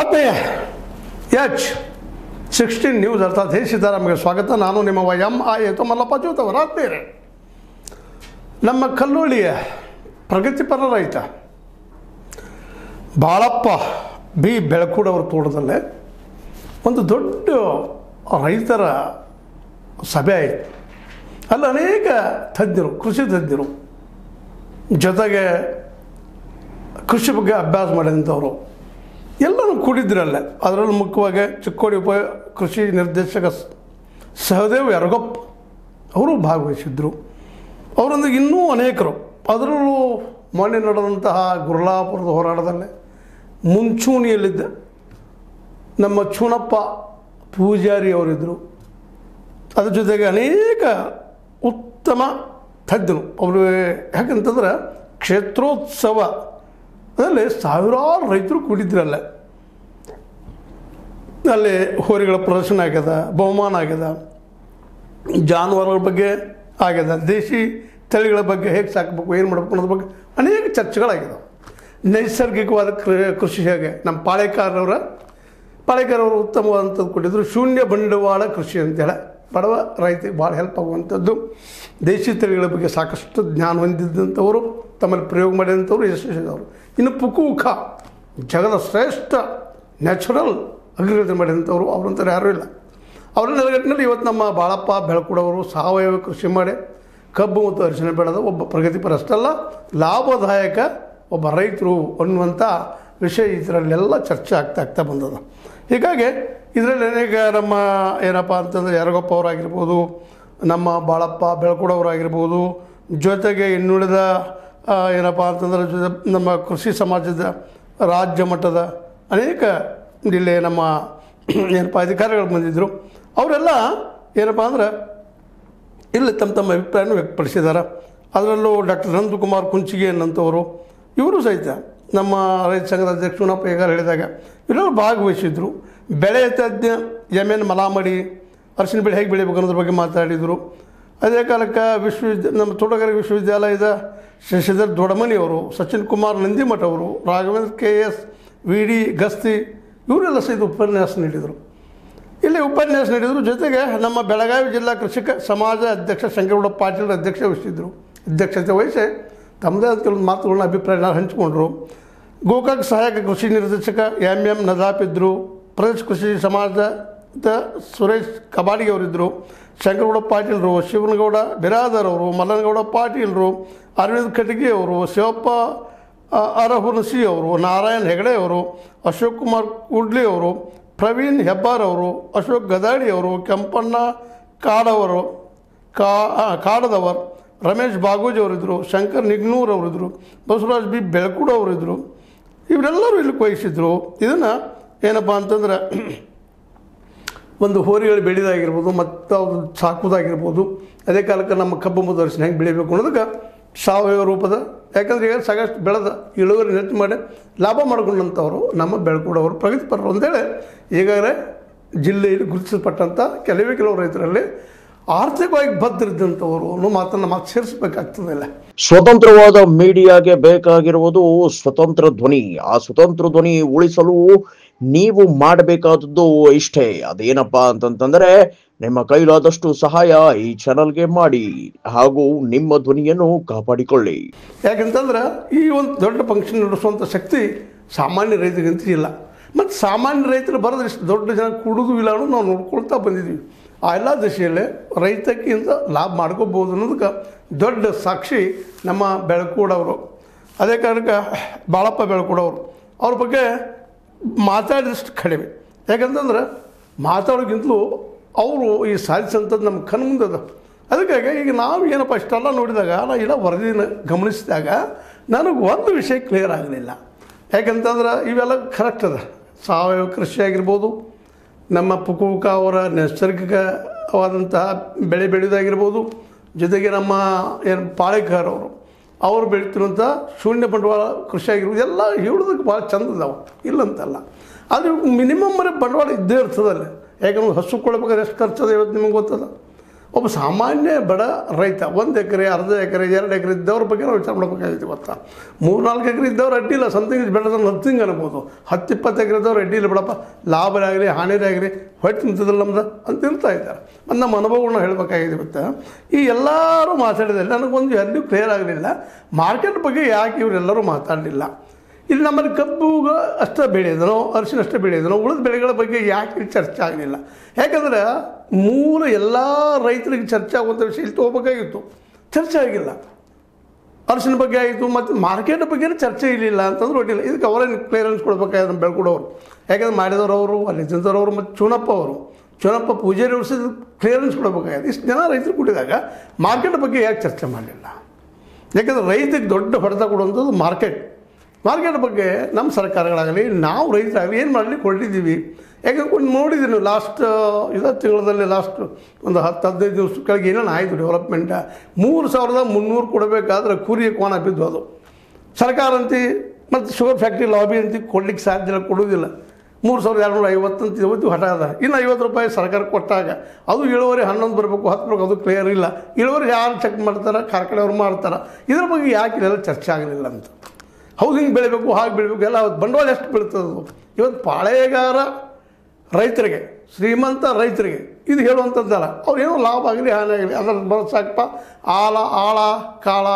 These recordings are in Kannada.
ಆತ್ಮೀಯ H16 ನ್ಯೂಸ್ ಅರ್ಥಾತ್ ಹೇ ಸೀತಾರಾಮ್ಗೆ ಸ್ವಾಗತ. ನಾನು ನಿಮ್ಮ ಎಂ ಮಲ್ಲಪ್ಪ ಜೋತವರ ಆತ್ಮೀಯರೇ. ನಮ್ಮ ಕಲ್ಲೋಳಿಯ ಪ್ರಗತಿಪರ ರೈತ ಬಾಳಪ್ಪ ಬಿ ಬೆಳಕೂಡವ್ರ ತೋಟದಲ್ಲೇ ಒಂದು ದೊಡ್ಡ ರೈತರ ಸಭೆ ಆಯಿತು. ಅಲ್ಲಿ ಅನೇಕ ತಜ್ಞರು, ಕೃಷಿ ತಜ್ಞರು, ಜೊತೆಗೆ ಕೃಷಿ ಬಗ್ಗೆ ಅಭ್ಯಾಸ ಮಾಡಿದಂಥವರು ಎಲ್ಲರೂ ಕೂಡಿದ್ರಲ್ಲ. ಅದರಲ್ಲೂ ಮುಖ್ಯವಾಗಿ ಚಿಕ್ಕೋಡಿ ಉಪ ಕೃಷಿ ನಿರ್ದೇಶಕ ಸಹದೇವ್ ಯರಗೊಪ್ಪ ಅವರು ಭಾಗವಹಿಸಿದ್ರು. ಅವರೊಂದಿಗೆ ಇನ್ನೂ ಅನೇಕರು, ಅದರಲ್ಲೂ ಮೊನ್ನೆ ನಡೆದಂತಹ ಗುರ್ಲಾಪುರದ ಹೋರಾಟದಲ್ಲೇ ಮುಂಚೂಣಿಯಲ್ಲಿದ್ದ ನಮ್ಮ ಚೂಣಪ್ಪ ಪೂಜಾರಿ ಅವರಿದ್ದರು. ಅದ್ರ ಜೊತೆಗೆ ಅನೇಕ ಉತ್ತಮ ತಜ್ಞರು ಅವರು. ಯಾಕಂತಂದ್ರೆ ಕ್ಷೇತ್ರೋತ್ಸವ ಅದರಲ್ಲಿ ಸಾವಿರಾರು ರೈತರು ಕೂಡಿದ್ರಲ್ಲ. ಅಲ್ಲಿ ಹೋರಿಗಳ ಪ್ರದರ್ಶನ ಆಗ್ಯದ, ಬಹುಮಾನ ಆಗ್ಯದ, ಜಾನುವಾರುಗಳ ಬಗ್ಗೆ ಆಗ್ಯದ, ದೇಶಿ ತಳಿಗಳ ಬಗ್ಗೆ ಹೇಗೆ ಸಾಕಬೇಕು, ಏನು ಮಾಡಬೇಕು ಅನ್ನೋದ್ರ ಬಗ್ಗೆ ಅನೇಕ ಚರ್ಚೆಗಳಾಗ್ಯದ. ನೈಸರ್ಗಿಕವಾದ ಕೃಷಿ ಹೇಗೆ, ನಮ್ಮ ಪಾಳೇಕರವರು ಉತ್ತಮವಾದಂಥದ್ದು ಕೊಟ್ಟಿದ್ರು. ಶೂನ್ಯ ಬಂಡವಾಳ ಕೃಷಿ ಅಂತೇಳಿ ಬಡವ ರೈತರಿಗೆ ಭಾಳ ಹೆಲ್ಪ್ ಆಗುವಂಥದ್ದು. ದೇಶಿ ತಳಿಗಳ ಬಗ್ಗೆ ಸಾಕಷ್ಟು ಜ್ಞಾನ ಹೊಂದಿದ್ದಂಥವರು, ತಮ್ಮಲ್ಲಿ ಪ್ರಯೋಗ ಮಾಡಿದಂಥವ್ರು ಯಶಸ್ವಿದವರು. ಇನ್ನು ಪುಕೂಕ ಜಗದ ಶ್ರೇಷ್ಠ ನ್ಯಾಚುರಲ್ ಅಗ್ರಿಕಲ್ಚರ್ ಮಾಡಿದಂಥವ್ರು, ಅವರಂತಾರೆ ಯಾರೂ ಇಲ್ಲ. ಅವರ ನೆಲೆಗಟ್ಟಿನಲ್ಲಿ ಇವತ್ತು ನಮ್ಮ ಬಾಳಪ್ಪ ಬೆಳಕೂಡವರು ಸಾವಯವ ಕೃಷಿ ಮಾಡಿ ಕಬ್ಬು ಮತ್ತು ಅರಿಶಿನ ಬೆಳೆದ ಒಬ್ಬ ಪ್ರಗತಿಪರ ಅಷ್ಟಲ್ಲ, ಲಾಭದಾಯಕ ಒಬ್ಬ ರೈತರು ಅನ್ನುವಂಥ ವಿಷಯ ಇದರಲ್ಲೆಲ್ಲ ಚರ್ಚೆ ಆಗ್ತಾ ಬಂದದ. ಹೀಗಾಗಿ ಇದರಲ್ಲಿ ಅನೇಕ ನಮ್ಮ ಏನಪ್ಪ ಅಂತಂದರೆ ಯರಗೊಪ್ಪ ಅವರಾಗಿರ್ಬೋದು, ನಮ್ಮ ಬಾಳಪ್ಪ ಬೆಳಕೂಡವರಾಗಿರ್ಬೋದು, ಜೊತೆಗೆ ಇನ್ನುಳಿದ ಏನಪ್ಪ ಅಂತಂದ್ರೆ ನಮ್ಮ ಕೃಷಿ ಸಮಾಜದ ರಾಜ್ಯ ಮಟ್ಟದ ಅನೇಕ ಇಲ್ಲಿ ನಮ್ಮ ಏನಪ್ಪ ಅಧಿಕಾರಿಗಳು ಬಂದಿದ್ದರು. ಅವರೆಲ್ಲ ಏನಪ್ಪ ಅಂದ್ರೆ ಇಲ್ಲಿ ತಮ್ಮ ಅಭಿಪ್ರಾಯನ ವ್ಯಕ್ತಪಡಿಸಿದ್ದಾರೆ. ಅದರಲ್ಲೂ ಡಾಕ್ಟರ್ ನಂದಕುಮಾರ್ ಕುಂಚಿಗೆ ಅನ್ನಂಥವರು, ಇವರು ಸಹಿತ ನಮ್ಮ ರೈತ ಸಂಘದ ಅಧ್ಯಕ್ಷ ಚೂಣಪ್ಪ ಈಗ ಹೇಳಿದಾಗ ಇವರೆಲ್ಲ ಭಾಗವಹಿಸಿದ್ರು. ಬೆಳೆ ತಜ್ಞ ಎನ್ ಮಲಾಮಡಿ ಅರಿಶಿನ ಬೆಳೆ ಹೇಗೆ ಬೆಳಿಬೇಕು ಅನ್ನೋದ್ರ ಬಗ್ಗೆ ಮಾತಾಡಿದರು. ಅದೇ ಕಾಲಕ್ಕೆ ನಮ್ಮ ತೋಟಗಾರಿಕೆ ವಿಶ್ವವಿದ್ಯಾಲಯದ ಶಶಿಧರ್ ದೊಡಮನಿಯವರು, ಸಚಿನ್ ಕುಮಾರ್ ನಂದಿಮಠ ಅವರು, ರಾಘವೇಂದ್ರ KS VD ಗಸ್ತಿ ಇವರೆಲ್ಲ ಸಹಿತ ಉಪನ್ಯಾಸ ನೀಡಿದರು. ಇಲ್ಲಿ ಉಪನ್ಯಾಸ ನೀಡಿದರು. ಜೊತೆಗೆ ನಮ್ಮ ಬೆಳಗಾವಿ ಜಿಲ್ಲಾ ಕೃಷಿಕ ಸಮಾಜ ಅಧ್ಯಕ್ಷ ಶಂಕರಗೌಡ ಪಾಟೀಲ್ ಅಧ್ಯಕ್ಷತೆ ವಹಿಸಿ ತಮ್ಮದೇ ಅಂತ ಕೆಲವೊಂದು ಮಾತುಗಳನ್ನ ಅಭಿಪ್ರಾಯನ ಹಂಚಿಕೊಂಡ್ರು. ಗೋಕಾಕ್ ಸಹಾಯಕ ಕೃಷಿ ನಿರ್ದೇಶಕ MM ನದಾಪ್ ಇದ್ದರು. ಪ್ರದೇಶ ಕೃಷಿ ಸಮಾಜದ ಸುರೇಶ್ ಕಬಾಡಿಗೆ ಅವರಿದ್ದರು. ಶಂಕರಗೌಡ ಪಾಟೀಲ್ರು, ಶಿವನಗೌಡ ಬಿರಾದರ್ ಅವರು, ಮಲ್ಲನಗೌಡ ಪಾಟೀಲ್ರು, ಅರವಿಂದ್ ಕಟಗಿ ಅವರು, ಶಿವಪ್ಪ ಅರಹುನಸಿ ಅವರು, ನಾರಾಯಣ್ ಹೆಗಡೆ ಅವರು, ಅಶೋಕ್ ಕುಮಾರ್ ಕುಡ್ಲಿ ಅವರು, ಪ್ರವೀಣ್ ಹೆಬ್ಬಾರ್ ಅವರು, ಅಶೋಕ್ ಗದಾಡಿ ಅವರು, ಕೆಂಪಣ್ಣ ಕಾಡದವರ್, ರಮೇಶ್ ಬಾಗೂಜ್ ಅವರಿದ್ದರು, ಶಂಕರ್ ನಿಗ್ನೂರ್ ಅವರಿದ್ದರು, ಬಸವರಾಜ್ ಬಿ ಬೆಳಕೂಡ ಅವರಿದ್ದರು. ಇವರೆಲ್ಲರೂ ಇಲ್ಲಿ ವಹಿಸಿದ್ರು. ಇದನ್ನು ಏನಪ್ಪ ಅಂತಂದ್ರೆ ಒಂದು ಹೋರಿಗಳು ಬೆಳೆದಾಗಿರ್ಬೋದು ಮತ್ತು ಅದು ಸಾಕೋದಾಗಿರ್ಬೋದು, ಅದೇ ಕಾಲಕ್ಕೆ ನಮ್ಮ ಕಬ್ಬು ಮತ್ತು ಅರಿಶಿನ ಹೆಂಗೆ ಬೆಳಿಬೇಕು ಅನ್ನೋದಕ್ಕೆ ಸಾವಯವ ರೂಪದ, ಯಾಕಂದರೆ ಈಗ ಸಾಕಷ್ಟು ಬೆಳೆದ ಇಳುವರಿ ಹೆಚ್ಚು ಮಾಡಿ ಲಾಭ ಮಾಡಿಕೊಂಡಂಥವರು ನಮ್ಮ ಬೆಳಕೂಡವರು ಪ್ರಗತಿಪರರು ಅಂತೇಳಿ ಈಗಾಗಲೇ ಜಿಲ್ಲೆಯಲ್ಲಿ ಗುರುತಿಸಲ್ಪಟ್ಟಂಥ ಕೆಲವು ರೈತರಲ್ಲಿ ಆರ್ಥಿಕವಾಗಿ ಬದ್ಧರಿದ್ದಂಥವರು ಅನ್ನೋ ಮಾತನ್ನು ಮಾತು ಸೇರಿಸಬೇಕಾಗ್ತದಿಲ್ಲ. ಸ್ವತಂತ್ರವಾದ ಮೀಡಿಯಾಗೆ ಬೇಕಾಗಿರುವುದು ಸ್ವತಂತ್ರ ಧ್ವನಿ. ಆ ಸ್ವತಂತ್ರ ಧ್ವನಿ ಉಳಿಸಲು ನೀವು ಮಾಡಬೇಕಾದದ್ದು ಇಷ್ಟೇ. ಅದೇನಪ್ಪಾ ಅಂತಂತಂದ್ರೆ ನಿಮ್ಮ ಕೈಲಾದಷ್ಟು ಸಹಾಯ ಈ ಚಾನಲ್ಗೆ ಮಾಡಿ ಹಾಗೂ ನಿಮ್ಮ ಧ್ವನಿಯನ್ನು ಕಾಪಾಡಿಕೊಳ್ಳಿ. ಯಾಕಂತಂದ್ರೆ ಈ ಒಂದು ದೊಡ್ಡ ಫಂಕ್ಷನ್ ನಡೆಸುವಂಥ ಶಕ್ತಿ ಸಾಮಾನ್ಯ ರೈತರಿಗಂತೂ ಇಲ್ಲ. ಮತ್ತು ಸಾಮಾನ್ಯ ರೈತರು ಬರೋದ್ರೆ ಇಷ್ಟು ದೊಡ್ಡ ಜನ ಕೂಡುವುದೂ ಇಲ್ಲ ಅನ್ನೋದು ನಾವು ನೋಡ್ಕೊಳ್ತಾ ಬಂದಿದ್ದೀವಿ. ಆ ಎಲ್ಲ ದಿಶೆಯಲ್ಲೇ ರೈತಕ್ಕಿಂತ ಲಾಭ ಮಾಡ್ಕೋಬೋದು ಅನ್ನೋದಕ್ಕೆ ದೊಡ್ಡ ಸಾಕ್ಷಿ ನಮ್ಮ ಬೆಳಕೂಡವರು. ಅದೇ ಕಾರಣಕ್ಕೆ ಬಾಳಪ್ಪ ಬೆಳಕೂಡವರು ಅವ್ರ ಬಗ್ಗೆ ಮಾತಾಡಿದಷ್ಟು ಕಡಿಮೆ. ಯಾಕಂತಂದ್ರೆ ಮಾತಾಡೋಕ್ಕಿಂತಲೂ ಅವರು ಈ ಸಾಧಿಸಂಥದ್ದು ನಮ್ಮ ಕಣ್ಮುಂದದ. ಅದಕ್ಕಾಗಿ ಈಗ ನಾವು ಏನಪ್ಪ ಇಷ್ಟೆಲ್ಲ ನೋಡಿದಾಗ, ನಾನು ಇಲ್ಲ ವರದಿನ ಗಮನಿಸಿದಾಗ ನನಗೆ ಒಂದು ವಿಷಯ ಕ್ಲಿಯರ್ ಆಗಲಿಲ್ಲ. ಯಾಕಂತಂದ್ರೆ ಇವೆಲ್ಲ ಕರೆಕ್ಟ್ ಅದ. ಸಾವಯವ ಕೃಷಿ ಆಗಿರ್ಬೋದು, ನಮ್ಮ ಪುಕೂಕ ಅವರ ನೈಸರ್ಗಿಕವಾದಂತಹ ಬೆಳೆ ಬೆಳೆಯೋದಾಗಿರ್ಬೋದು, ಜೊತೆಗೆ ನಮ್ಮ ಏನು ಪಾಳೇಕರ್ ಅವರು ಬೆಳೀತಿರುವಂಥ ಶೂನ್ಯ ಬಂಡವಾಳ ಕೃಷಿ ಆಗಿರ್ಬೋದು, ಎಲ್ಲ ಹೇಳೋದಕ್ಕೆ ಭಾಳ ಚಂದದವು, ಇಲ್ಲಂತಲ್ಲ. ಆದರೆ ಮಿನಿಮಮ್ ಬಂಡವಾಳ ಇದ್ದೇ ಇರ್ತದಲ್ಲ. ಯಾಕಂದ್ರೆ ಹಸು ಕೊಡ್ಬೇಕಾದ್ರೆ ಎಷ್ಟು ಖರ್ಚದ ಇವತ್ತು ನಿಮಗೆ ಗೊತ್ತದ. ಒಬ್ಬ ಸಾಮಾನ್ಯ ಬಡ ರೈತ 1 ಎಕರೆ, ಅರ್ಧ ಎಕರೆ, 2 ಎಕರೆ ಇದ್ದವ್ರ ಬಗ್ಗೆ ನಾವು ವಿಚಾರ ಮಾಡಬೇಕಾಗಿತ್ತು. ಇವತ್ತು 3-4 ಎಕರೆ ಇದ್ದವ್ರು ಅಡ್ಡಿಲ್ಲ, something is better than nothing ಅನ್ಬೋದು. 10-20 ಎಕರೆ ಇದ್ದವ್ರು ಅಡ್ಡಿಲ್ಲ ಬಿಡಪ್ಪ, ಲಾಭ ಆಗಲಿ ಹಾನಿರೇ ಆಗಲಿ ಹೊಟ್ಟೆ ನಿಂತಿದ್ದಿಲ್ಲ ನಮ್ದು ಅಂತ ಇರ್ತಾ ಇದ್ದಾರೆ. ಮತ್ತು ನಮ್ಮ ಅನುಭವಗಳನ್ನ ಹೇಳಬೇಕಾಗಿದೆ. ಇವತ್ತು ಈ ಎಲ್ಲರೂ ಮಾತಾಡಿದಲ್ಲಿ ನನಗೊಂದು ಎಲ್ಲೂ ಕ್ಲಿಯರ್ ಆಗಲಿಲ್ಲ, ಮಾರ್ಕೆಟ್ ಬಗ್ಗೆ ಯಾಕೆ ಇವರೆಲ್ಲರೂ ಮಾತಾಡಲಿಲ್ಲ. ಇಲ್ಲಿ ನಮ್ಮಲ್ಲಿ ಕಬ್ಬು ಅಷ್ಟೇ ಬೆಳೆಯೋದನೋ, ಅರಿಶಿನ ಅಷ್ಟೇ ಬೆಳೆಯೋದನೋ, ಉಳಿದ ಬೆಳೆಗಳ ಬಗ್ಗೆ ಯಾಕೆ ಚರ್ಚೆ ಆಗಲಿಲ್ಲ? ಯಾಕಂದರೆ ಮೂಲ ಎಲ್ಲ ರೈತರಿಗೆ ಚರ್ಚೆ ಆಗುವಂಥ ವಿಷಯ ಇಲ್ಲಿ ತೊಗೋಬೇಕಾಗಿತ್ತು, ಚರ್ಚೆ ಆಗಿಲ್ಲ. ಅರಿಶಿನ ಬಗ್ಗೆ ಆಯಿತು, ಮತ್ತು ಮಾರ್ಕೆಟ್ ಬಗ್ಗೆ ಚರ್ಚೆ ಇರಲಿಲ್ಲ ಅಂತಂದ್ರೆ ಒಡ್ಡಿಲ್ಲ. ಇದಕ್ಕೆ ಅವರೇನು ಕ್ಲಿಯರೆನ್ಸ್ ಕೊಡ್ಬೇಕಾಗಿದೆ ನಮ್ಮ ಬೆಳ್ಕೊಡೋರು. ಯಾಕಂದ್ರೆ ಮಾಡಿದವರು ಅಲ್ಲಿ ತಿಂದವರು ಮತ್ತು ಚುನಪ್ಪ ಪೂಜಾರಿ ವರ್ಷದ ಕ್ಲಿಯರೆನ್ಸ್ ಕೊಡಬೇಕಾಗಿದೆ. ಇಷ್ಟು ಜನ ರೈತರು ಕೂಡಿದಾಗ ಮಾರ್ಕೆಟ್ ಬಗ್ಗೆ ಯಾಕೆ ಚರ್ಚೆ ಮಾಡಲಿಲ್ಲ? ಯಾಕಂದರೆ ರೈತರಿಗೆ ದೊಡ್ಡ ಹೊಡೆತ ಕೊಡುವಂಥದ್ದು ಮಾರ್ಕೆಟ್ ಬಗ್ಗೆ ನಮ್ಮ ಸರ್ಕಾರಗಳಾಗಲಿ ನಾವು ರೈತರಾಗಲಿ ಏನು ಮಾಡಲಿಕ್ಕೆ ಹೊರಟಿದ್ದೀವಿ. ಯಾಕಂದ್ರೆ ನೋಡಿದ್ದೀನಿ ಲಾಸ್ಟ್ ತಿಂಗಳಲ್ಲಿ ಲಾಸ್ಟ್ ಒಂದು 10-15 ದಿವಸ ಕೆಳಗೆ ಏನೇನು ಆಯಿತು ಡೆವಲಪ್ಮೆಂಟ್. 3,300 ಕೊಡಬೇಕಾದ್ರೆ ಕೂರಿಗೆ ಕೋನ ಬಿದ್ದು ಅದು ಸರ್ಕಾರ ಅಂತಿ ಮತ್ತು ಶುಗರ್ ಫ್ಯಾಕ್ಟ್ರಿ ಲಾಬಿ ಅಂತ ಕೊಡ್ಲಿಕ್ಕೆ ಸಾಧ್ಯ ಇಲ್ಲ, ಕೊಡೋದಿಲ್ಲ. 3,250 ಅಂತ ಇವತ್ತು ಹಠ ಅದ. ಇನ್ನು 50 ರೂಪಾಯಿ ಸರ್ಕಾರ ಕೊಟ್ಟಾಗ ಅದು ಇಳುವರಿ 11 ಬರಬೇಕು 10 ಬರಬೇಕು, ಅದು ಕ್ಲಿಯರ್ ಇಲ್ಲ. ಇಳುವರಿ ಯಾರು ಚೆಕ್ ಮಾಡ್ತಾರೆ? ಕಾರ್ಖಾನೆಯವ್ರು ಮಾಡ್ತಾರೆ. ಇದ್ರ ಬಗ್ಗೆ ಯಾಕೆ ಇದೆಲ್ಲ ಚರ್ಚೆ ಆಗಲಿಲ್ಲ ಅಂತ. ಹೌದು, ಹಿಂಗೆ ಬೆಳಿಬೇಕು, ಹಾಗೆ ಬೆಳಿಬೇಕು, ಎಲ್ಲ ಬಂಡವಾಳ ಎಷ್ಟು ಬೀಳ್ತದೆ. ಇವತ್ತು ಪಾಳೆಗಾರ ರೈತರಿಗೆ, ಶ್ರೀಮಂತ ರೈತರಿಗೆ ಇದು ಹೇಳುವಂಥದ್ದಲ್ಲ. ಅವ್ರೇನೋ ಲಾಭ ಆಗಲಿ ಹಾನಿ ಆಗಲಿ ಅದ್ರ ಬರೋಸಾಕಪ್ಪ, ಆಳ ಕಾಳ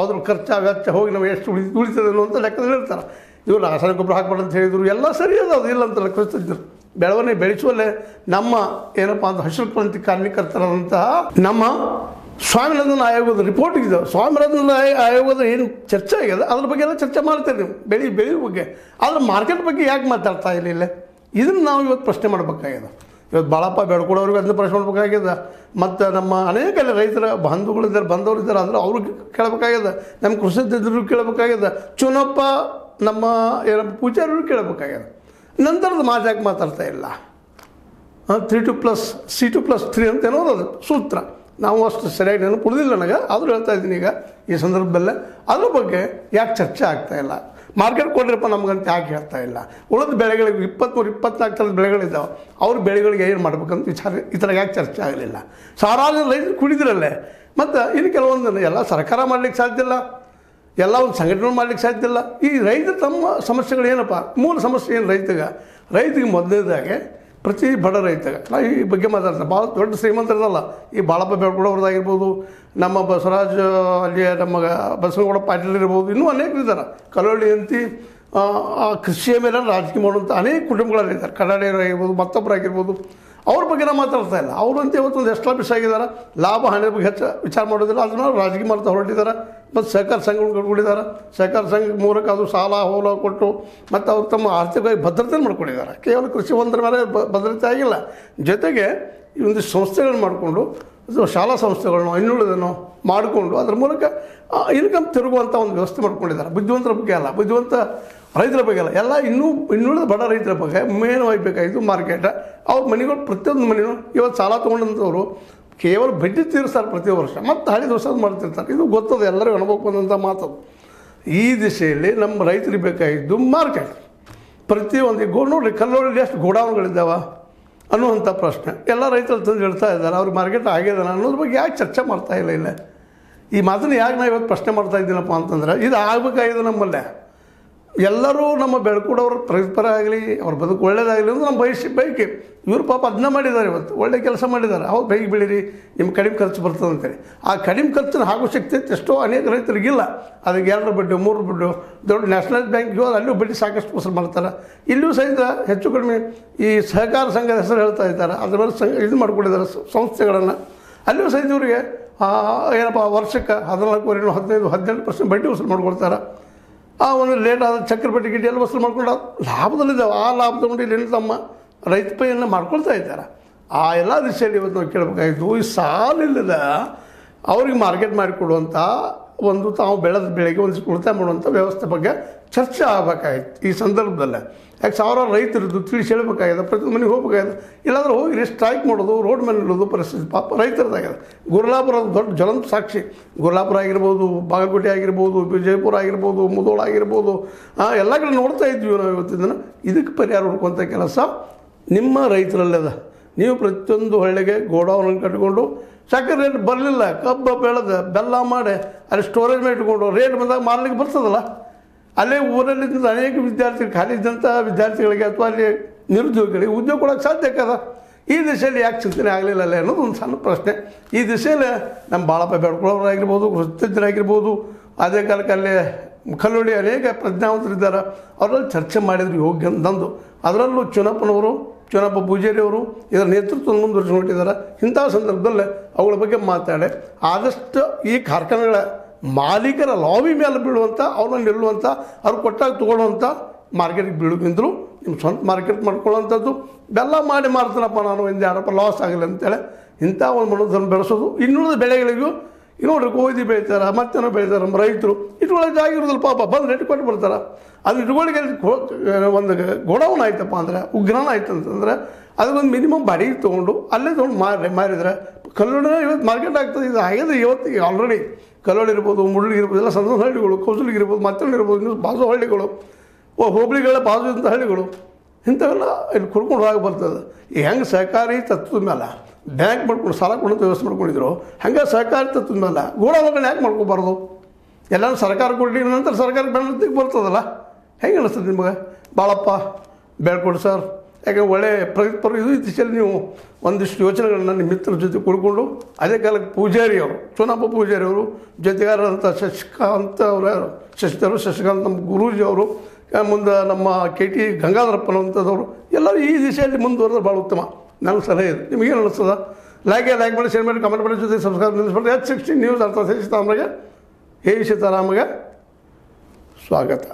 ಅದ್ರ ಖರ್ಚು ವೆಚ್ಚ ಹೋಗಿ ನಾವು ಎಷ್ಟು ಉಳಿತದೆ ಅನ್ನುವಂಥ ಲೆಕ್ಕದಲ್ಲಿ ಹೇಳ್ತಾರೆ. ಇವರು ರಾಸಾಯನಿಕ ಗೊಬ್ಬರ ಹಾಕ್ಬಾರ್ದು ಅಂತ ಹೇಳಿದ್ರು, ಎಲ್ಲ ಸರಿ ಅದು ಇಲ್ಲ ಅಂತ ಲೆಕ್ಕಿಸ್ತಿದ್ರು. ಬೆಳವಣಿಗೆ ಬೆಳೆಸುವಲ್ಲೇ ನಮ್ಮ ಏನಪ್ಪ ಅಂತ ಹಸಿರು ಕ್ರಾಂತಿ ಕಾರ್ಯಕರ್ತರಾದಂತಹ ನಮ್ಮ ಸ್ವಾಮಿನಾಥನ್ ಆಯೋಗದ ರಿಪೋರ್ಟ್ ಇದೆ. ಸ್ವಾಮಿನಾಥನ್ ಆಯೋಗದ ಏನು ಚರ್ಚೆ ಆಗಿದೆ ಅದ್ರ ಬಗ್ಗೆ ಎಲ್ಲ ಚರ್ಚೆ ಮಾಡ್ತೀರಿ ನೀವು, ಬೆಳೆ ಬಗ್ಗೆ. ಆದರೆ ಮಾರ್ಕೆಟ್ ಬಗ್ಗೆ ಯಾಕೆ ಮಾತಾಡ್ತಾ ಇಲ್ಲ? ಇದನ್ನು ನಾವು ಇವತ್ತು ಪ್ರಶ್ನೆ ಮಾಡಬೇಕಾಗಿದೆ. ಇವತ್ತು ಬಾಳಪ್ಪ ಬೆಳ್ಕೊಡೋರಿಗೆ ಅದನ್ನ ಪ್ರಶ್ನೆ ಮಾಡಬೇಕಾಗಿದೆ. ಮತ್ತು ನಮ್ಮ ಅನೇಕ ರೈತರ ಬಂಧುಗಳಿದ್ದಾರೆ, ಬಂದವರಿದ್ದಾರೆ, ಅಂದರೆ ಅವ್ರಿಗೆ ಕೇಳಬೇಕಾಗಿದೆ. ನಮ್ಮ ಕೃಷಿ ತಜ್ಞರು ಕೇಳಬೇಕಾಗಿದೆ. ಚುನಪ್ಪ ನಮ್ಮ ಏನಪ್ಪ ಪೂಜಾರಿಯವರು ಕೇಳಬೇಕಾಗಿದೆ. ನಂತರದ ಮಾತು ಯಾಕೆ ಮಾತಾಡ್ತಾ ಇಲ್ಲ? 3+2+C2+3 ಅಂತ ಏನೋ ಅದು ಸೂತ್ರ. ನಾವು ಅಷ್ಟು ಸರಿಯಾಗಿ ನೆನಪು ಉಳಿದಿಲ್ಲ ನನಗೆ, ಆದರೂ ಹೇಳ್ತಾ ಇದ್ದೀನಿ ಈಗ ಈ ಸಂದರ್ಭದಲ್ಲೇ. ಅದ್ರ ಬಗ್ಗೆ ಯಾಕೆ ಚರ್ಚೆ ಆಗ್ತಾಯಿಲ್ಲ? ಮಾರ್ಕೆಟ್ ಕೊಡ್ರಿಪ್ಪ ನಮಗಂತ ಯಾಕೆ ಹೇಳ್ತಾ ಇಲ್ಲ? ಉಳಿದ ಬೆಳೆಗಳಿಗೆ 23-24 ಥರದ ಬೆಳೆಗಳಿದ್ದಾವೆ, ಅವ್ರ ಬೆಳೆಗಳಿಗೆ ಏನು ಮಾಡ್ಬೇಕಂತ ವಿಚಾರ ಈ ಥರ ಯಾಕೆ ಚರ್ಚೆ ಆಗಲಿಲ್ಲ? ಸಾವಿರಾರು ರೈತರು ಕುಡಿದ್ರಲ್ಲೇ. ಮತ್ತು ಇನ್ನು ಕೆಲವೊಂದು ಎಲ್ಲ ಸರ್ಕಾರ ಮಾಡಲಿಕ್ಕೆ ಸಾಧ್ಯ ಇಲ್ಲ, ಎಲ್ಲ ಒಂದು ಸಂಘಟನೆ ಮಾಡಲಿಕ್ಕೆ ಸಾಧ್ಯ ಇಲ್ಲ. ಈ ರೈತರು ತಮ್ಮ ಸಮಸ್ಯೆಗಳು ಏನಪ್ಪ? ಮೂಲ ಸಮಸ್ಯೆ ಏನು ರೈತಿಗೆ ಮೊದಲನೇದಾಗೆ ಪ್ರತಿ ಬಡ ರೈತಗೆ ನಾವು ಈ ಬಗ್ಗೆ ಮಾತಾಡ್ತಾರೆ. ಭಾಳ ದೊಡ್ಡ ಶ್ರೀಮಂತರದಲ್ಲ, ಈ ಬಾಳಪ್ಪ ಬೆಳ್ಕೊಡೋರ್ದಾಗಿರ್ಬೋದು, ನಮ್ಮ ಬಸವರಾಜ್ ಅಲ್ಲಿ ನಮ್ಮ ಬಸವಗೌಡ ಪಾಟೀಲ್ ಇರ್ಬೋದು, ಇನ್ನೂ ಅನೇಕರಿದ್ದಾರೆ. ಕಲ್ಲೊಳ್ಳಿ ಅಂತಿ ಕೃಷಿಯ ಮೇಲೆ ರಾಜಕೀಯ ಮಾಡುವಂಥ ಅನೇಕ ಕುಟುಂಬಗಳಲ್ಲಿದ್ದಾರೆ. ಕನ್ನಡಿಗರಾಗಿರ್ಬೋದು, ಮತ್ತೊಬ್ಬರಾಗಿರ್ಬೋದು. ಅವ್ರ ಬಗ್ಗೆ ನಾವು ಮಾತಾಡ್ತಾ ಇಲ್ಲ. ಅವರಂತ ಇವತ್ತೊಂದು ಎಸ್ಟಾಬ್ಲಿಷ್ ಆಗಿದ್ದಾರೆ, ಲಾಭ ಹಾನಿ ಬಗ್ಗೆ ಹೆಚ್ಚು ವಿಚಾರ ಮಾಡೋದಿಲ್ಲ, ಅದನ್ನು ರಾಜಕೀಯ ಮಾಡ್ತಾ ಹೊರಟಿದ್ದಾರೆ. ಮತ್ತು ಸಹಕಾರ ಸಂಘಗಳು ಕಟ್ಕೊಂಡಿದ್ದಾರೆ. ಸಹಕಾರ ಸಂಘ ಮೂಲಕ ಅದು ಸಾಲ ಹೋಲ ಕೊಟ್ಟು ಮತ್ತು ಅವ್ರು ತಮ್ಮ ಆರ್ಥಿಕವಾಗಿ ಭದ್ರತೆ ಮಾಡ್ಕೊಂಡಿದ್ದಾರೆ. ಕೇವಲ ಕೃಷಿ ಒಂದರ ಮೇಲೆ ಭದ್ರತೆ ಆಗಿಲ್ಲ, ಜೊತೆಗೆ ಈ ಒಂದು ಸಂಸ್ಥೆಗಳನ್ನ ಮಾಡಿಕೊಂಡು, ಶಾಲಾ ಸಂಸ್ಥೆಗಳನ್ನೋ ಇನ್ನುಳಿದನೋ ಮಾಡಿಕೊಂಡು ಅದ್ರ ಮೂಲಕ ಇನ್ಕಮ್ ತಿರುಗುವಂಥ ಒಂದು ವ್ಯವಸ್ಥೆ ಮಾಡ್ಕೊಂಡಿದ್ದಾರೆ. ಬುದ್ಧಿವಂತರ ಬಗ್ಗೆ ಅಲ್ಲ, ಬುದ್ಧಿವಂತ ರೈತರ ಬಗ್ಗೆ ಅಲ್ಲ, ಎಲ್ಲ ಇನ್ನುಳಿದ ಬಡ ರೈತರ ಬಗ್ಗೆ ಮೇನ್ ಒಯ್ಬೇಕಾಗಿತ್ತು ಮಾರ್ಕೆಟ್. ಅವ್ರ ಮನೆಗಳು ಪ್ರತಿಯೊಂದು ಮನೆಯೂ ಇವತ್ತು ಸಾಲ ತೊಗೊಂಡಂಥವ್ರು ಕೇವಲ ಬಡ್ಡಿ ತೀರಿಸ್ತಾರೆ ಪ್ರತಿ ವರ್ಷ, ಮತ್ತು ಹಳಿ ದಿವಸ ಮಾಡ್ತಿರ್ತಾರೆ. ಇದು ಗೊತ್ತದ, ಎಲ್ಲರಿಗೂ ಅನುಭವಕ್ಕೆ ಬಂದಂಥ ಮಾತದು. ಈ ದಿಶೆಯಲ್ಲಿ ನಮ್ಮ ರೈತರಿಗೆ ಬೇಕಾಗಿದ್ದು ಮಾರ್ಕೆಟ್. ಪ್ರತಿಯೊಂದು ನೋಡಿರಿ, ಕಲ್ಲೊಳ್ಳಿ ಎಷ್ಟು ಗೋಡೌನ್ಗಳಿದ್ದಾವೆ ಅನ್ನುವಂಥ ಪ್ರಶ್ನೆ ಎಲ್ಲ ರೈತರು ತಂದು ಹೇಳ್ತಾ ಇದ್ದಾರೆ. ಅವ್ರಿಗೆ ಮಾರ್ಕೆಟ್ ಆಗ್ಯದ ಅನ್ನೋದ್ರ ಬಗ್ಗೆ ಯಾಕೆ ಚರ್ಚೆ ಮಾಡ್ತಾ ಇಲ್ಲ? ಈ ಮಾತನ್ನು ಯಾಕೆ ನಾವು ಇವತ್ತು ಪ್ರಶ್ನೆ ಮಾಡ್ತಾ ಇದ್ದೀನಪ್ಪ ಅಂತಂದ್ರೆ, ಇದು ಆಗಬೇಕಾಗಿದೆ ನಮ್ಮಲ್ಲೇ. ಎಲ್ಲರೂ ನಮ್ಮ ಬೆಳ್ಕೊಡೋರು ಪರಸ್ಪರ ಆಗಲಿ, ಅವ್ರ ಬದುಕು ಒಳ್ಳೇದಾಗಲಿ ಅಂದ್ರೆ ನಮ್ಮ ಬೈಕೆ. ಇವರು ಪಾಪ ಅದನ್ನ ಮಾಡಿದ್ದಾರೆ, ಇವತ್ತು ಒಳ್ಳೆ ಕೆಲಸ ಮಾಡಿದ್ದಾರೆ. ಅವ್ರು ಬೈಕ್ ಬೆಳೀರಿ, ನಿಮ್ಗೆ ಕಡಿಮೆ ಖರ್ಚು ಬರ್ತದೆ ಅಂತೇಳಿ. ಆ ಕಡಿಮೆ ಖರ್ಚನ್ನು ಆಗೋ ಶಕ್ತಿ ಎಷ್ಟೋ ಅನೇಕ ರೈತರಿಗಿಲ್ಲ. ಅದಕ್ಕೆ 2 ಬಡ್ಡಿ 3 ಬಡ್ಡಿ ದೊಡ್ಡ ನ್ಯಾಷನಲ್ ಬ್ಯಾಂಕ್ ಹೋದ್ರೆ ಅಲ್ಲೂ ಬಡ್ಡಿ ಸಾಕಷ್ಟು ವಸೂಲು ಮಾಡ್ತಾರೆ. ಇಲ್ಲೂ ಸಹಿತ ಹೆಚ್ಚು ಕಡಿಮೆ ಈ ಸಹಕಾರ ಸಂಘದ ಹೆಸರು ಹೇಳ್ತಾ ಇದ್ದಾರೆ, ಅದ್ರ ಮೇಲೆ ಇದು ಮಾಡ್ಕೊಂಡಿದ್ದಾರೆ ಸಂಸ್ಥೆಗಳನ್ನು. ಅಲ್ಲೂ ಸಹಿತ ಇವರಿಗೆ ಏನಪ್ಪ ವರ್ಷಕ್ಕೆ 14, 15, 18% ಬಡ್ಡಿ ವಸೂಲು ಮಾಡ್ಕೊಳ್ತಾರೆ. ಆ ಒಂದು ಲೇಟ್ ಆದ ಚಕ್ರಬಡ್ಡಿ ಗಿಡ್ಡಿ ಎಲ್ಲ ವಸೂಲು ಮಾಡ್ಕೊಂಡು ಲಾಭದಲ್ಲಿದ್ದಾವೆ. ಆ ಲಾಭ ತಗೊಂಡು ಇಲ್ಲಿ ತಮ್ಮ ರೈತ ಪೈಯನ್ನು ಮಾಡ್ಕೊಳ್ತಾ ಇದ್ದಾರೆ. ಆ ಎಲ್ಲ ದಿಶೆಯಲ್ಲಿ ಇವತ್ತು ನಾವು ಕೇಳಬೇಕಾಗಿತ್ತು, ಈ ಸಾಲಿಲ್ಲದ ಅವ್ರಿಗೆ ಮಾರ್ಕೆಟ್ ಮಾಡಿಕೊಡುವಂಥ ಒಂದು ತಾವು ಬೆಳೆದ ಬೆಳೆಗೆ ಒಂದು ಉಳಿತಾಯ ಮಾಡುವಂಥ ವ್ಯವಸ್ಥೆ ಬಗ್ಗೆ ಚರ್ಚೆ ಆಗಬೇಕಾಗಿತ್ತು ಈ ಸಂದರ್ಭದಲ್ಲೇ. ಯಾಕೆ ಸಾವಿರಾರು ರೈತರದ್ದು ತಿಳಿಸಿ ಹೇಳಬೇಕಾಗಿದೆ, ಪ್ರತಿಯೊಂದು ಮನೆಗೆ ಹೋಗಬೇಕಾಗಿದೆ. ಇಲ್ಲಾಂದ್ರೆ ಹೋಗಿ ಸ್ಟ್ರೈಕ್ ಮಾಡೋದು, ರೋಡ್ ಮೇಲೆ ಇಡೋದು ಪರಿಸ್ಥಿತಿ ಪಾಪ ರೈತರದಾಗಿದೆ. ಗುರ್ಲಾಪುರ ದೊಡ್ಡ ಜ್ವಲಂತ ಸಾಕ್ಷಿ. ಗುರ್ಲಾಪುರ ಆಗಿರ್ಬೋದು, ಬಾಗಲಕೋಟೆ ಆಗಿರ್ಬೋದು, ವಿಜಯಪುರ ಆಗಿರ್ಬೋದು, ಮುಧೋಳ ಆಗಿರ್ಬೋದು, ಎಲ್ಲ ಕಡೆ ನೋಡ್ತಾ ಇದ್ವಿ ನಾವು ಇವತ್ತಿನ. ಇದಕ್ಕೆ ಪರಿಹಾರ ಹುಡುಕುವಂಥ ಕೆಲಸ ನಿಮ್ಮ ರೈತರಲ್ಲದ. ನೀವು ಪ್ರತಿಯೊಂದು ಹಳ್ಳಿಗೆ ಗೋಡೌನ್ ಕಟ್ಟಿಕೊಂಡು ಸಕ್ಕರೆ ರೇಟ್ ಬರಲಿಲ್ಲ, ಕಬ್ಬು ಬೆಳೆದ ಬೆಲ್ಲ ಮಾಡಿ ಅಲ್ಲಿ ಸ್ಟೋರೇಜ್ ಮಾಡಿ ಇಟ್ಕೊಂಡು ರೇಟ್ ಬಂದಾಗ ಮಾರಲಿಕ್ಕೆ ಬರ್ತದಲ್ಲ. ಅಲ್ಲೇ ಊರಲ್ಲಿದ್ದ ಅನೇಕ ವಿದ್ಯಾರ್ಥಿಗಳು, ಖಾಲಿ ಇದ್ದಂಥ ವಿದ್ಯಾರ್ಥಿಗಳಿಗೆ ಅಥವಾ ಅಲ್ಲಿ ನಿರುದ್ಯೋಗಿಗಳಿಗೆ ಉದ್ಯೋಗ ಕೊಡೋಕ್ಕೆ ಸಾಧ್ಯ ಆಕದ. ಈ ದಿಶೆಯಲ್ಲಿ ಯಾಕೆ ಚಿಂತನೆ ಆಗಲಿಲ್ಲ ಅನ್ನೋದು ಒಂದು ಸಣ್ಣ ಪ್ರಶ್ನೆ. ಈ ದಿಶೆಯಲ್ಲಿ ನಮ್ಮ ಬಾಳಪ್ಪ ಬೇಡ್ಕೊಳ್ಳೋರಾಗಿರ್ಬೋದು, ಕೃತಜ್ಞರಾಗಿರ್ಬೋದು, ಅದೇ ಕಾಲಕ್ಕೆ ಅಲ್ಲೇ ಕಲ್ಲೊಳ್ಳಿ ಅನೇಕ ಪ್ರಜ್ಞಾವಂತರಿದ್ದಾರೆ, ಅವರಲ್ಲಿ ಚರ್ಚೆ ಮಾಡಿದ್ರು ಯೋಗ್ಯ ನಂದು. ಅದರಲ್ಲೂ ಚುನಪ್ಪ ಪೂಜಾರಿಯವರು ಇದರ ನೇತೃತ್ವವನ್ನು ಮುಂದುವರಿಸಿಕೊಂಡಿದ್ದಾರೆ. ಇಂಥ ಸಂದರ್ಭದಲ್ಲಿ ಅವುಗಳ ಬಗ್ಗೆ ಮಾತಾಡಿ ಆದಷ್ಟು ಈ ಕಾರ್ಖಾನೆಗಳ ಮಾಲೀಕರ ಲಾಬಿ ಮೇಲೆ ಬೀಳುವಂಥ, ಅವ್ರನ್ನ ನಿಲ್ಲುವಂಥ, ಅವ್ರು ಕೊಟ್ಟಾಗ ತೊಗೊಳ್ಳುವಂಥ ಮಾರ್ಕೆಟಿಗೆ ಬೀಳುಗಿಂತಲೂ ನಿಮ್ಮ ಸ್ವಂತ ಮಾರ್ಕೆಟ್ ಮಾಡ್ಕೊಳ್ಳೋವಂಥದ್ದು. ಬೆಲ್ಲ ಮಾಡಿ ಮಾರ್ತಾನಪ್ಪ ನಾನು, ಒಂದು 2 ರೂಪಾಯಿ ಲಾಸ್ ಆಗಲಿ ಅಂತೇಳಿ ಇಂಥ ಒಂದು ಮನೋಧರ್ಮ ಬೆಳೆಸೋದು. ಇನ್ನುಳಿದ ಬೆಳೆಗಳಿಗೂ ನೋಡ್ರಿ, ಗೋಧಿ ಬೆಳಿತಾರೆ, ಮತ್ತೇನೋ ಬೆಳಿತಾರೆ ನಮ್ಮ ರೈತರು. ಇಟ್ಕೊಳ್ಳೋಕೆ ಜಾಗ ಇರೋದಿಲ್ಲ ಪಾಪ, ಬಂದು ರೇಟ್ ಕೊಟ್ಟು ಬರ್ತಾರೆ. ಅದು ಇಟ್ಕೊಳ್ಳಿಗೆ ಒಂದು ಗೋಡೌನ್ ಆಯ್ತಪ್ಪ ಅಂದರೆ, ಉಗ್ರಾಣ ಆಯ್ತು ಅಂತಂದರೆ ಅದಕ್ಕೊಂದು ಮಿನಿಮಮ್ ಬಾಡಿಗೆ ತೊಗೊಂಡು ಅಲ್ಲೇ ತೊಗೊಂಡು ಮಾರಿದರೆ ಕಲ್ಲೋಳಿನ ಇವತ್ತು ಮಾರ್ಕೆಟ್ ಆಗ್ತದೆ. ಇದು ಆಗಿದೆ ಇವತ್ತಿಗೆ ಆಲ್ರೆಡಿ. ಕಲ್ಲೋಳಿ ಇರ್ಬೋದು, ಮುಳ್ಳಿಗೆ ಇರ್ಬೋದು, ಎಲ್ಲ ಸಣ್ಣ ಹಳ್ಳಿಗಳು, ಕೌಸಲಿಗೆ ಇರ್ಬೋದು, ಮತ್ತೊಂದು ಇರ್ಬೋದು, ಇನ್ನು ಬಾಜು ಹಳ್ಳಿಗಳು, ಹೋಬಳಿಗಳ ಬಾಜು ಇದ್ದ ಹಳ್ಳಿಗಳು, ಇಂಥವೆಲ್ಲ ಇಲ್ಲಿ ಕುಡ್ಕೊಂಡು ಹೋಗಿ ಬರ್ತದೆ. ಹೆಂಗೆ ಸಹಕಾರಿ ತತ್ವದ ಮೇಲೆ ಬ್ಯಾಂಕ್ ಮಾಡ್ಕೊಂಡು ಸಾಲ ಕೊಡೋಂಥ ವ್ಯವಸ್ಥೆ ಮಾಡ್ಕೊಂಡಿದ್ರು, ಹಂಗೆ ಸಹಕಾರಿ ತತ್ವದ ಮೇಲೆ ಗೋಡೌನ್ಗಳನ್ನ ಯಾಕೆ ಮಾಡ್ಕೊಬಾರ್ದು? ಎಲ್ಲರೂ ಸರ್ಕಾರ ಕೊಡಲಿ, ನಂತರ ಸರ್ಕಾರ ಬೆಳೆದಿಗೆ ಬರ್ತದಲ್ಲ. ಹೆಂಗೆ ಅನ್ನಿಸ್ತದೆ ನಿಮಗೆ? ಭಾಳಪ್ಪ ಬೆಳ್ಕೊಡಿ ಸರ್, ಯಾಕೆ ಒಳ್ಳೆ ಪ್ರಗತಿಪರ ಇದು ದಿಶೆಯಲ್ಲಿ ನೀವು ಒಂದಿಷ್ಟು ಯೋಚನೆಗಳನ್ನ ನಿಮ್ಮ ಮಿತ್ರರ ಜೊತೆ ಕುಡ್ಕೊಂಡು, ಅದೇ ಕಾಲಕ್ಕೆ ಪೂಜಾರಿಯವರು, ಚುನಪ್ಪ ಪೂಜಾರಿಯವರು, ಜೊತೆಗಾರರಂಥ ಶಶಿಕಾಂತ್ ಅವರು, ಶಶಿಕಾಂತ್ ನಮ್ಮ ಗುರೂಜಿ ಅವರು, ಮುಂದೆ ನಮ್ಮ KT ಗಂಗಾಧರಪ್ಪನಂಥದ್ದವರು, ಎಲ್ಲರೂ ಈ ದಿಶೆಯಲ್ಲಿ ಮುಂದುವರೆದ್ರೆ ಭಾಳ ಉತ್ತಮ. ನನಗೆ ಸಲಹೆ ಇದೆ. ನಿಮಗೇನು ಅನ್ನಿಸ್ತದ? ಲೈಕ್ ಮಾಡಿ, ಶೇರ್ ಮಾಡಿ, ಕಮೆಂಟ್ ಮಾಡಿ, ಜೊತೆ ಸಬ್ಸ್ಕ್ರೈಬ್ ನಿಲ್ಲಿಸ್ಬಿಟ್ಟು H16 ನ್ಯೂಸ್ ಅರ್ಥ ಸೀತಾರಾಮಗೆ ಸ್ವಾಗತ.